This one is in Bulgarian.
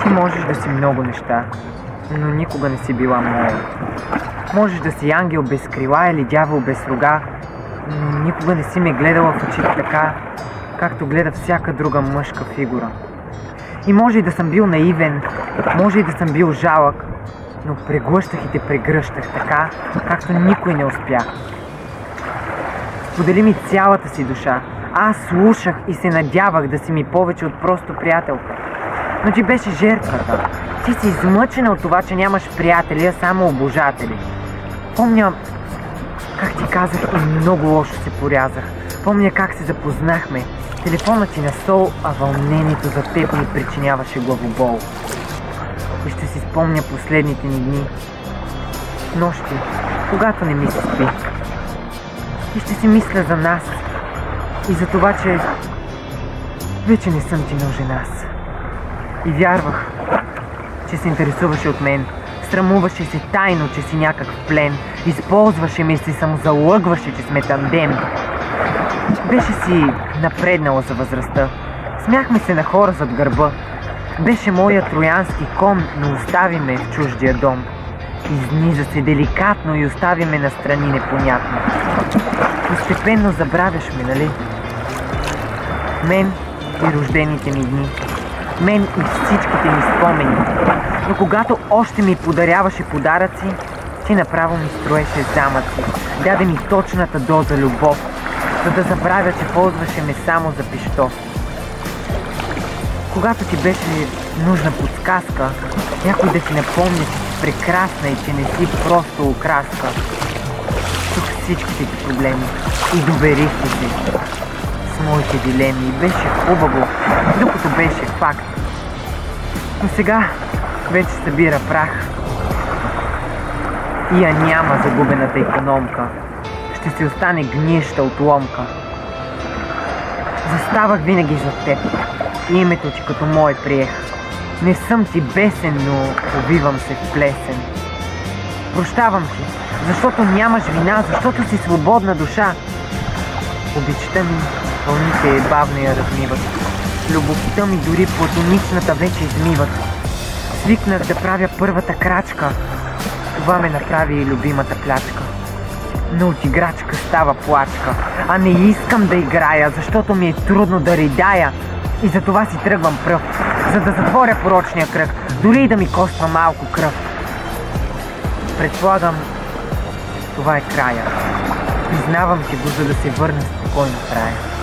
Ти можеш да си много неща, но никога не си била моя. Можеш да си ангел без крила или дявол без рога, но никога не си ме гледала в очите така, както гледа всяка друга мъжка фигура. И може и да съм бил наивен, може и да съм бил жалък, но преглъщах и те прегръщах така, както никой не успя. Сподели ми цялата си душа. Аз слушах и се надявах да си ми повече от просто приятелка. Но ти беше жертвата. Ти си измъчена от това, че нямаш приятели, а само обожатели. Помня как ти казах и много лошо се порязах. Помня как се запознахме. Телефонът ти на сол, а вълнението за теб ми причиняваше главобол. И ще си спомня последните ни дни. Нощи, когато не ми се спи. И ще си мисля за нас. И за това, че вече не съм ти нужен аз. И вярвах, че се интересуваше от мен. Срамуваше се тайно, че си някак в плен. Използваше ме и се самозалъгваше, че сме тандем. Беше си напреднала за възрастта. Смяхме се на хора зад гърба. Беше моя троянски кон, но остави ме в чуждия дом. Изниза се деликатно и остави ме настрани непонятно. Постепенно забравяш ме, нали? Мен и рождените ми дни. Мен и всичките ми спомени. Но когато още ми подаряваше подаръци, ти направо ми строеше замъци. Даде ми точната доза любов, за да забравя, че ползваше ме само за пищов. Когато ти беше нужна подсказка, някой да ти напомня, че си прекрасна и че не си просто окраска. Тук всичките ти проблеми и доверихте се с моите дилеми. Беше хубаво, докато беше факт. Но сега вече събира прах. И я няма загубената икономка. Ще си остане гниеща отломка. Заставах винаги за теб. Името ти като мое приех. Не съм ти бесен, но увивам се в плесен. Прощавам ти, защото нямаш вина, защото си свободна душа. Обичта ми вълните бавно я размиват. Любовта ми дори платоничната вече измиват. Свикнах да правя първата крачка. Това ме направи и любимата плячка. Но от играчка става плачка. А не искам да играя, защото ми е трудно да ридая. И затова си тръгвам пръв, за да затворя порочния кръг, дори и да ми коства малко кръв. Предполагам, това е края. Признавам ти го, за да се върна спокойно в рая.